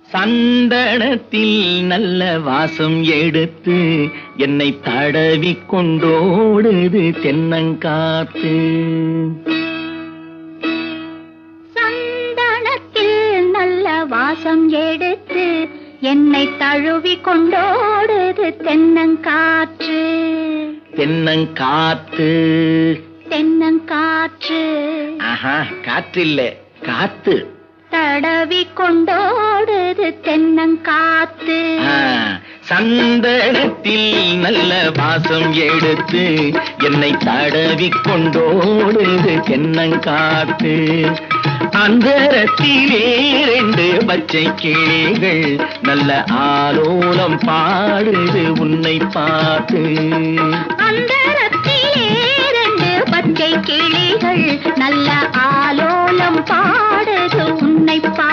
சந்தனத்தில் நல்ல வாசம் எடுத்து என்னை தடவி கொண்டோடுது தென்னங்காத்து. சந்தனத்தில் நல்ல வாசம் எடுத்து என்னை தழுவி கொண்டோடுது தென்னங்காற்று. தென்னங்காத்து தென்னங்காற்று. ஆஹா, காற்று இல்ல, காத்து. தடவி கொண்டோடுது தென்னங்காத்து. சந்தனத்தில் நல்ல வாசம் எடுத்து என்னை தடவி கொண்டோடுது தென்னங்காத்து. அந்தரத்திலே 2 பச்சை கிளிகள் நல்ல ஆலோலம் பாடுது உன்னை பார்த்து. அந்தரத்திலே 2 பச்சை கிளிகள் நல்ல ஆலோலம் பாடுது உன்னை பார்த்து.